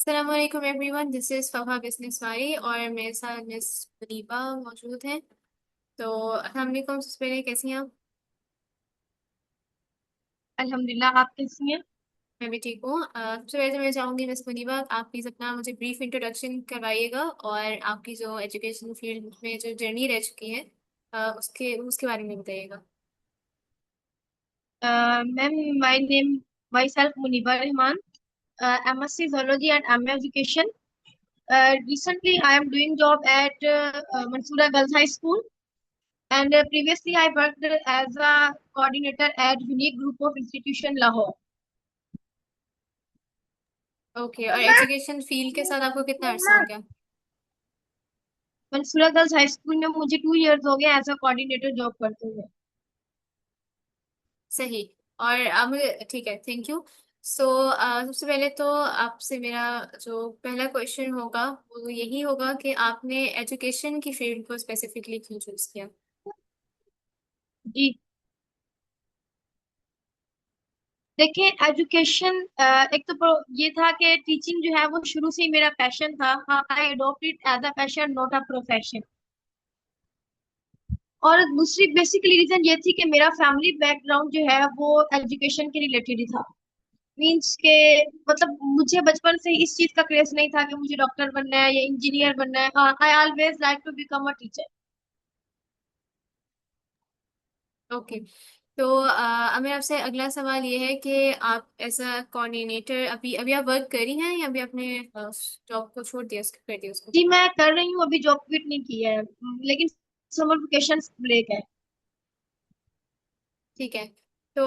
अस्सलाम वालेकुम everyone, this is fava business वाली और मेरे साथ मिस मुनीबा मौजूद हैं। तो अस्सलाम वालेकुम। सबसे पहले कैसी हैं आप? अल्हम्दुलिल्लाह। आप कैसी हैं? मैं भी ठीक हूँ। सबसे पहले तो मैं चाहूँगी मिस मुनीबा, आप प्लीज़ अपना मुझे ब्रीफ इंट्रोडक्शन करवाइएगा और आपकी जो एजुकेशन फील्ड में जो जर्नी रह चुकी है उसके उसके बारे में बताइएगा। Ma'am, my name myself Muniba Rahman, MSc Zoology and MA Education. Recently, I am doing job at Mansoura Girls High School, and previously I worked as a coordinator at Unique Group of Institution Lahore. Okay, और education field के साथ आपको कितना अर्सा हो गया? Mansura girls high school में मुझे 2 years हो गए एज अ कोऑर्डिनेटर जॉब करते हुए। सही। और अब मुझे ठीक है, थैंक यू। सो सबसे पहले तो आपसे मेरा जो पहला क्वेश्चन होगा वो यही होगा कि आपने एजुकेशन की फील्ड को स्पेसिफिकली क्यों चूज किया? जी, देखिए, एजुकेशन एक तो ये था कि टीचिंग जो है वो शुरू से ही मेरा पैशन था। हाँ, I adopt it as a passion, not a profession. और दूसरी बेसिकली रीजन ये थी कि मेरा फैमिली बैकग्राउंड जो है वो एजुकेशन के रिलेटेड ही था। मीन्स के मतलब मुझे बचपन से ही इस चीज का क्रेज नहीं था कि मुझे डॉक्टर बनना है या इंजीनियर बनना है। I always like to become a teacher. Okay. तो अब मेरा आपसे अगला सवाल ये है कि आप एज अ कोऑर्डिनेटर अभी अभी आप वर्क कर रही हैं या अभी आपने जॉब को छोड़ दिया, कर दिया उसको? जी, मैं कर रही हूँ, अभी जॉब क्विट नहीं की है, लेकिन समर वेकेशन ब्रेक है। ठीक है। तो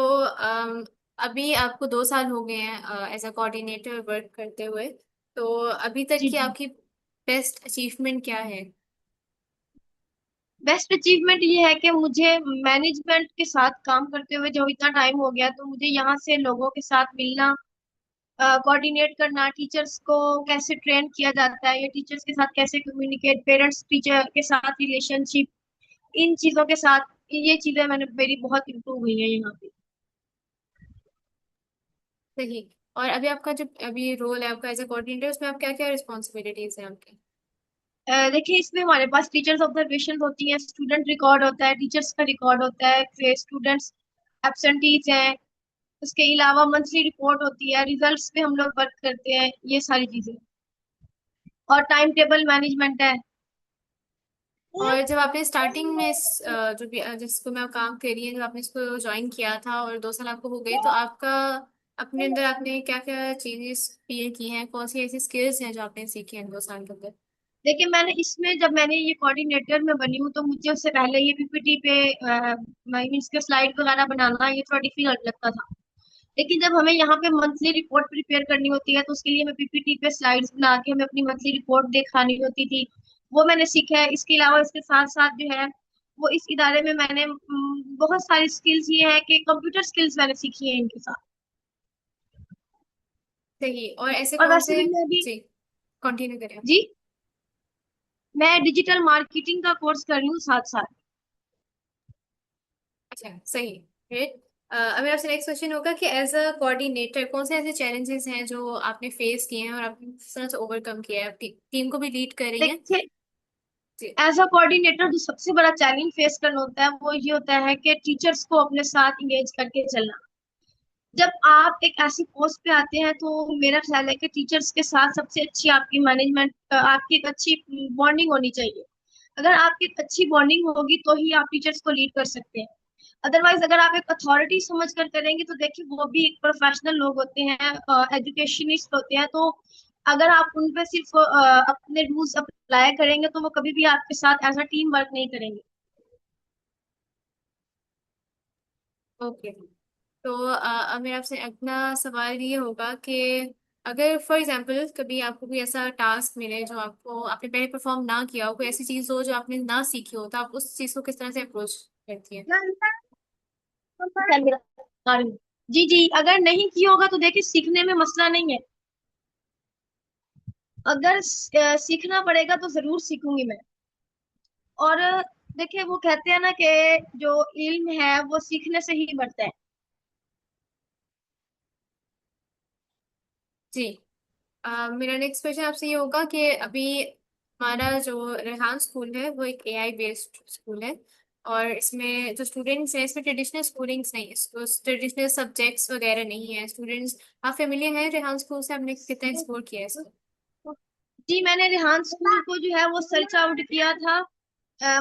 अभी आपको 2 साल हो गए हैं एज अ कोऑर्डिनेटर वर्क करते हुए। तो अभी तक जी की जी। आपकी बेस्ट अचीवमेंट क्या है? बेस्ट अचीवमेंट ये है कि मुझे मैनेजमेंट के साथ काम करते हुए जो इतना टाइम हो गया, तो मुझे यहाँ से लोगों के साथ मिलना, कोऑर्डिनेट करना, टीचर्स को कैसे ट्रेन किया जाता है या टीचर्स के साथ कैसे कम्युनिकेट, पेरेंट्स टीचर के साथ रिलेशनशिप, इन चीजों के साथ, ये चीजें मैंने मेरी बहुत इम्प्रूव हुई है यहाँ पे। सही। और अभी आपका जो अभी रोल है आपका एज अ कोऑर्डिनेटर, उसमें आप क्या क्या रिस्पॉन्सिबिलिटीज हैं आपकी? देखिए, इसमें हमारे पास टीचर्स ऑब्जर्वेशन होती है, स्टूडेंट रिकॉर्ड होता है, टीचर्स का रिकॉर्ड होता है, फिर स्टूडेंट्स एब्सेंटीज हैं। उसके अलावा मंथली रिपोर्ट होती है, रिजल्ट्स पे हम लोग वर्क करते हैं, ये सारी चीजें। और टाइम टेबल मैनेजमेंट है। और जब आपने स्टार्टिंग में जो भी जिसको मैं काम कर रही है, जब आपने इसको ज्वाइन किया था और 2 साल आपको हो गए, तो आपका अपने अंदर आपने क्या क्या चेंजेस फील की हैं? कौन सी ऐसी स्किल्स हैं जो आपने सीखी हैं 2 साल के अंदर? देखिए, मैंने इसमें जब मैंने ये कोऑर्डिनेटर में बनी हूँ, तो मुझे उससे पहले ये पीपीटी पे मीन्स के स्लाइड वगैरह बनाना ये थोड़ा डिफिकल्ट लगता था। लेकिन जब हमें यहाँ पे मंथली रिपोर्ट प्रिपेयर करनी होती है, तो उसके लिए हमें पीपीटी पे स्लाइड्स बना के हमें अपनी मंथली रिपोर्ट दिखानी होती थी। वो मैंने सीखा है। इसके अलावा इसके साथ साथ जो है वो इस इदारे में मैंने बहुत सारी स्किल्स ये है कि कंप्यूटर स्किल्स मैंने सीखी है इनके साथ। सही। और ऐसे और कौन वैसे से? भी मैं भी, जी, कंटिन्यू करें। जी, मैं डिजिटल मार्केटिंग का कोर्स कर रही हूँ साथ साथ। अच्छा, सही। ग्रेट। अब मेरा आपसे नेक्स्ट क्वेश्चन होगा कि एज अ कोऑर्डिनेटर कौन से ऐसे चैलेंजेस हैं जो आपने फेस किए हैं और आपने किस तरह से ओवरकम किया है? आपकी टीम को भी लीड कर रही हैं। देखिए, जी। एज अ कोऑर्डिनेटर जो सबसे बड़ा चैलेंज फेस करना होता है वो ये होता है कि टीचर्स को अपने साथ इंगेज करके चलना। जब आप एक ऐसी पोस्ट पे आते हैं, तो मेरा ख्याल है कि टीचर्स के साथ सबसे अच्छी आपकी मैनेजमेंट, आपकी एक अच्छी बॉन्डिंग होनी चाहिए। अगर आपकी एक अच्छी बॉन्डिंग होगी तो ही आप टीचर्स को लीड कर सकते हैं। अदरवाइज अगर आप एक अथॉरिटी समझ कर करेंगे, तो देखिए वो भी एक प्रोफेशनल लोग होते हैं, एजुकेशनिस्ट होते हैं। तो अगर आप उन पे सिर्फ अपने रूल्स अप्लाई करेंगे, तो वो कभी भी आपके साथ एज अ टीम वर्क नहीं करेंगे। ओके। तो अब मेरा आपसे अगला सवाल ये होगा कि अगर फॉर एग्जांपल कभी आपको कोई ऐसा टास्क मिले जो आपको आपने पहले परफॉर्म ना किया हो, कोई ऐसी चीज़ हो जो आपने ना सीखी हो, तो आप उस चीज़ को किस तरह से अप्रोच करती हैं? जी जी, अगर नहीं किया होगा तो देखिए सीखने में मसला नहीं है। अगर सीखना पड़ेगा तो जरूर सीखूंगी मैं। और देखिए, वो कहते हैं ना कि जो इल्म है वो सीखने से ही बढ़ता है। जी। मेरा नेक्स्ट क्वेश्चन आपसे ये होगा कि अभी हमारा जो रेहान स्कूल है वो एक एआई बेस्ड स्कूल है। और इसमें जो स्टूडेंट्स हैं इसमें ट्रेडिशनल स्कूलिंग्स नहीं, ट्रेडिशनल सब्जेक्ट्स वगैरह नहीं है स्टूडेंट्स। आप फेमिलियर हैं रेहान स्कूल से? आपने कितना एक्सप्लोर किया है इसको? जी, मैंने रेहान स्कूल को जो है वो सर्च आउट किया था,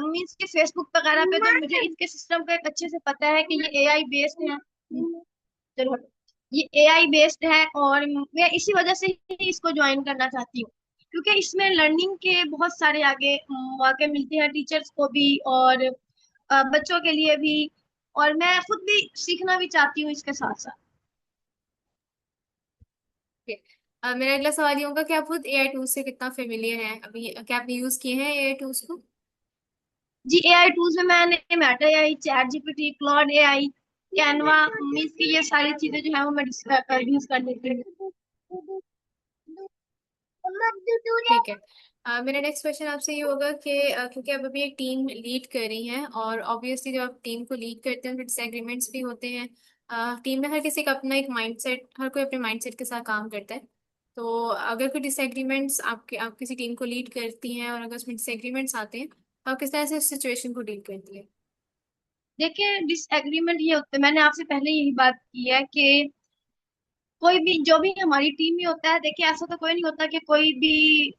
मीन्स के फेसबुक वगैरह पे। तो मुझे इसके सिस्टम का एक अच्छे से पता है कि ये एआई बेस्ड है। चलो हटो। ये एआई बेस्ड है और मैं इसी वजह से ही इसको ज्वाइन करना चाहती हूँ, क्योंकि इसमें लर्निंग के बहुत सारे आगे मौके मिलते हैं टीचर्स को भी और बच्चों के लिए भी। और मैं खुद भी सीखना भी चाहती हूँ इसके साथ साथ। Okay. मेरा अगला सवाल ये होगा कि आप खुद एआई टूल्स से कितना फेमिलियर हैं? अभी क्या आपने यूज किए हैं एआई टूल्स को? जी, एआई टूल्स में मैंने Meta AI, chat GPT, Claude AI, Canva, means की ये सारी चीजें जो है वो मैं यूज कर लेती हूँ। ठीक है। मेरा नेक्स्ट क्वेश्चन आपसे ये होगा कि क्योंकि आप अभी एक टीम लीड कर रही हैं और ऑब्वियसली जब आप टीम को लीड करते हैं तो डिसएग्रीमेंट्स भी होते हैं। टीम में हर किसी का अपना एक माइंडसेट, हर कोई अपने माइंडसेट के साथ काम करता है। तो अगर कोई डिसएग्रीमेंट्स आपके, आप किसी टीम को लीड करती हैं और अगर उसमें डिसएग्रीमेंट्स आते हैं तो आप किस तरह से उस सिचुएशन को डील करती है? देखिए, डिसएग्रीमेंट ये होते हैं, मैंने आपसे पहले यही बात की है कि कोई भी जो भी हमारी टीम में होता है, देखिए ऐसा तो कोई नहीं होता कि कोई भी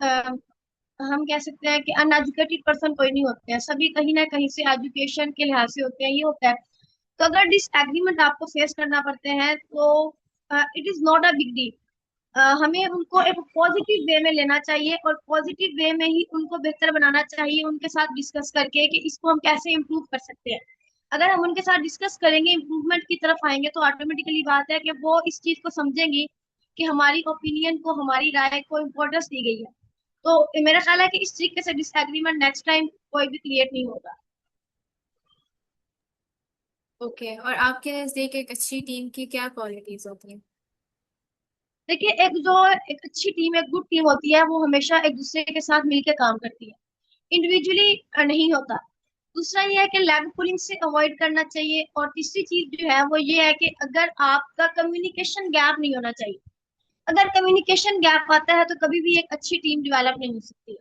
हम कह सकते हैं कि अनएजुकेटेड पर्सन कोई नहीं होते हैं, सभी कहीं ना कहीं से एजुकेशन के लिहाज से होते हैं, ये होता है। तो अगर डिसएग्रीमेंट आपको फेस करना पड़ते हैं तो it is not a big deal. हमें उनको एक पॉजिटिव वे में लेना चाहिए और पॉजिटिव वे में ही उनको बेहतर बनाना चाहिए, उनके साथ डिस्कस करके कि इसको हम कैसे इम्प्रूव कर सकते हैं। अगर हम उनके साथ डिस्कस करेंगे, इम्प्रूवमेंट की तरफ आएंगे, तो ऑटोमेटिकली बात है कि वो इस चीज को समझेंगी कि हमारी ओपिनियन को, हमारी राय को इम्पोर्टेंस दी गई है। तो मेरा ख्याल है कि इस तरीके से डिसएग्रीमेंट नेक्स्ट टाइम कोई भी क्रिएट नहीं होगा। ओके, और आपके नजदीक एक अच्छी टीम की क्या क्वालिटीज होती हैं? देखिए, एक अच्छी टीम, एक गुड टीम होती है, वो हमेशा एक दूसरे के साथ मिलकर काम करती है, इंडिविजुअली नहीं होता। दूसरा ये है कि लैग पुलिंग से अवॉइड करना चाहिए। और तीसरी चीज जो है वो ये है कि अगर आपका कम्युनिकेशन गैप नहीं होना चाहिए। अगर कम्युनिकेशन गैप आता है तो कभी भी एक अच्छी टीम डेवलप नहीं हो सकती है।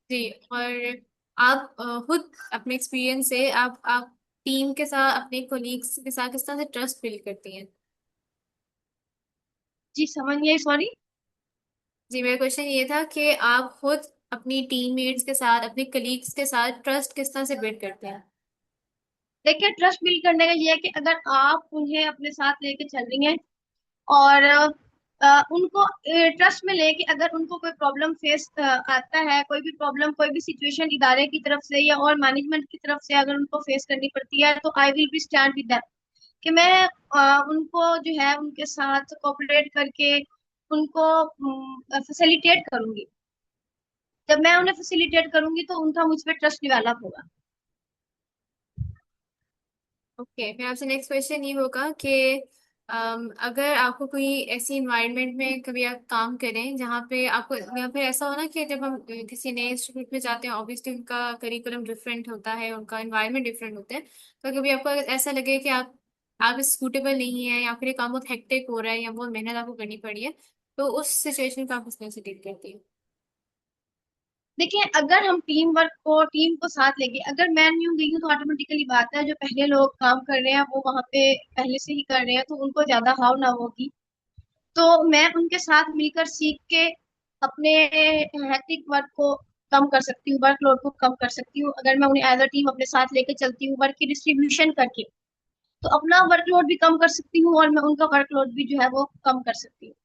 जी। और आप खुद अपने एक्सपीरियंस से आप टीम के साथ, अपने कोलीग्स के साथ किस तरह से ट्रस्ट बिल्ड करती हैं? जी, समझिए, सॉरी। जी, मेरा क्वेश्चन ये था कि आप खुद अपनी टीममेट्स के साथ, अपने कलीग्स के साथ ट्रस्ट किस तरह से बिल्ड करते हैं? देखिए, ट्रस्ट बिल्ड करने का ये है कि अगर आप उन्हें अपने साथ लेके चल रही हैं और उनको ट्रस्ट में ले कि अगर उनको कोई प्रॉब्लम फेस आता है, कोई भी प्रॉब्लम, कोई भी सिचुएशन इदारे की तरफ से या और मैनेजमेंट की तरफ से अगर उनको फेस करनी पड़ती है, तो I will be stand with them. कि मैं उनको जो है उनके साथ कोऑपरेट करके उनको फैसिलिटेट करूंगी। जब मैं उन्हें फैसिलिटेट करूंगी तो उनका मुझ पर ट्रस्ट डेवलप होगा। ओके, मेरा आपसे नेक्स्ट क्वेश्चन ये होगा कि अगर आपको कोई ऐसी इन्वायरमेंट में कभी आप काम करें जहाँ पे आपको, या फिर ऐसा हो ना कि जब हम किसी नए इंस्टीट्यूट में जाते हैं ऑब्वियसली उनका करिकुलम डिफरेंट होता है, उनका इन्वायरमेंट डिफरेंट होता है, तो कभी आपको अगर ऐसा लगे कि आप सूटेबल नहीं है या फिर ये काम बहुत हेक्टिक हो रहा है या बहुत मेहनत आपको करनी पड़ी है, तो उस सिचुएशन को आप किस तरह से डील करती है? देखिए, अगर हम टीम को साथ लेंगे, अगर मैं न्यू गई हूँ तो ऑटोमेटिकली बात है जो पहले लोग काम कर रहे हैं वो वहां पे पहले से ही कर रहे हैं, तो उनको ज्यादा हाव ना होगी। तो मैं उनके साथ मिलकर सीख के अपने हैक्टिक वर्क को कम कर सकती हूँ, वर्कलोड को कम कर सकती हूँ, अगर मैं उन्हें एज अ टीम अपने साथ लेके चलती हूँ वर्क की डिस्ट्रीब्यूशन करके। तो अपना वर्कलोड भी कम कर सकती हूँ और मैं उनका वर्कलोड भी जो है वो कम कर सकती हूँ।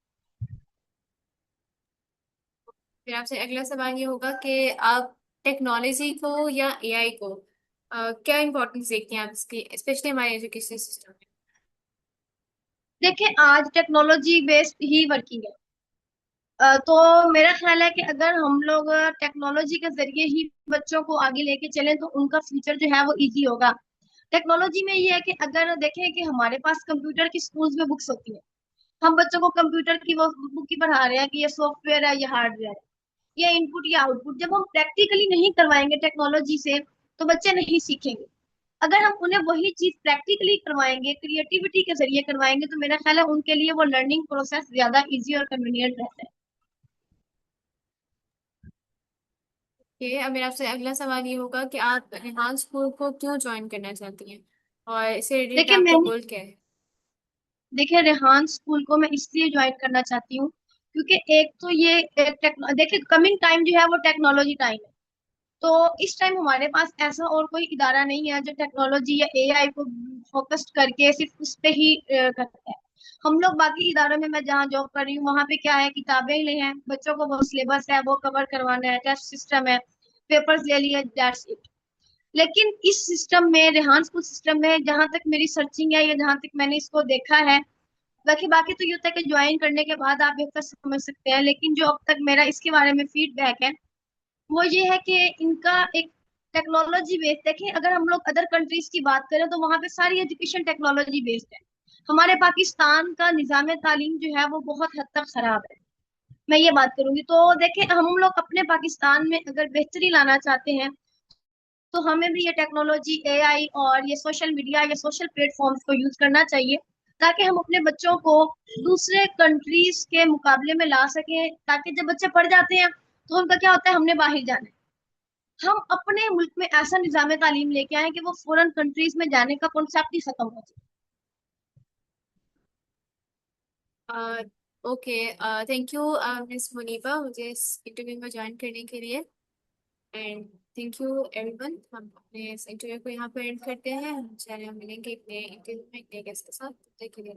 फिर आपसे अगला सवाल ये होगा कि आप टेक्नोलॉजी को या एआई को क्या इंपॉर्टेंस देखती हैं आप इसकी, स्पेशली हमारे एजुकेशन सिस्टम में? देखिए, आज टेक्नोलॉजी बेस्ड ही वर्किंग है। तो मेरा ख्याल है कि अगर हम लोग टेक्नोलॉजी के जरिए ही बच्चों को आगे लेके चलें तो उनका फ्यूचर जो है वो इजी होगा। टेक्नोलॉजी में ये है कि अगर देखें कि हमारे पास कंप्यूटर की स्कूल्स में बुक्स होती है, हम बच्चों को कंप्यूटर की वो बुक ही पढ़ा रहे हैं कि ये सॉफ्टवेयर है, ये हार्डवेयर है, ये इनपुट या आउटपुट। जब हम प्रैक्टिकली नहीं करवाएंगे टेक्नोलॉजी से तो बच्चे नहीं सीखेंगे। अगर हम उन्हें वही चीज प्रैक्टिकली करवाएंगे, क्रिएटिविटी के जरिए करवाएंगे, तो मेरा ख्याल है उनके लिए वो लर्निंग प्रोसेस ज्यादा इजी और कन्वीनियंट रहता है। ये अब मेरा आपसे अगला सवाल ये होगा कि आप रेहान स्कूल को क्यों ज्वाइन करना चाहती हैं, और इससे रिलेटेड देखिए आपका मैंने गोल क्या है? देखिए रेहान स्कूल को मैं इसलिए ज्वाइन करना चाहती हूँ क्योंकि एक तो ये देखिए कमिंग टाइम जो है वो टेक्नोलॉजी टाइम है। तो इस टाइम हमारे पास ऐसा और कोई इदारा नहीं है जो टेक्नोलॉजी या एआई को फोकस्ड करके सिर्फ उस पे ही करता है। हम लोग बाकी इदारों में, मैं जहाँ जॉब कर रही हूँ वहां पे क्या है, किताबें ले हैं, बच्चों को वो सिलेबस है वो कवर करवाना है, टेस्ट सिस्टम है, पेपर्स ले लिए, दैट्स इट। लेकिन इस सिस्टम में, रेहान स्कूल सिस्टम में, जहां तक मेरी सर्चिंग है या जहां तक मैंने इसको देखा है, बाकी बाकी तो ये होता है कि ज्वाइन करने के बाद आप बेहतर समझ सकते हैं, लेकिन जो अब तक मेरा इसके बारे में फीडबैक है वो ये है कि इनका एक टेक्नोलॉजी बेस्ड, देखिए अगर हम लोग अदर कंट्रीज की बात करें तो वहां पे सारी एजुकेशन टेक्नोलॉजी बेस्ड है। हमारे पाकिस्तान का निजाम तालीम जो है वो बहुत हद तक खराब है। मैं ये बात करूंगी तो देखिए हम लोग अपने पाकिस्तान में अगर बेहतरी लाना चाहते हैं तो हमें भी ये टेक्नोलॉजी, एआई और ये सोशल मीडिया या सोशल प्लेटफॉर्म्स को यूज करना चाहिए, ताकि हम अपने बच्चों को दूसरे कंट्रीज के मुकाबले में ला सकें, ताकि जब बच्चे पढ़ जाते हैं तो उनका क्या होता है, हमने बाहर जाना है, हम अपने मुल्क में ऐसा निजाम तालीम लेके आए कि वो फॉरेन कंट्रीज में जाने का कॉन्सेप्ट ही खत्म हो जाए। Okay, thank you miss Muniba, मुझे इस इंटरव्यू में ज्वाइन करने के लिए। एंड थैंक यू एवरीवन, हम अपने इस इंटरव्यू को यहाँ पर एंड करते हैं। हम चैनल मिलेंगे एक नए इंटरव्यू में एक नए गेस्ट के साथ। तब तक के लिए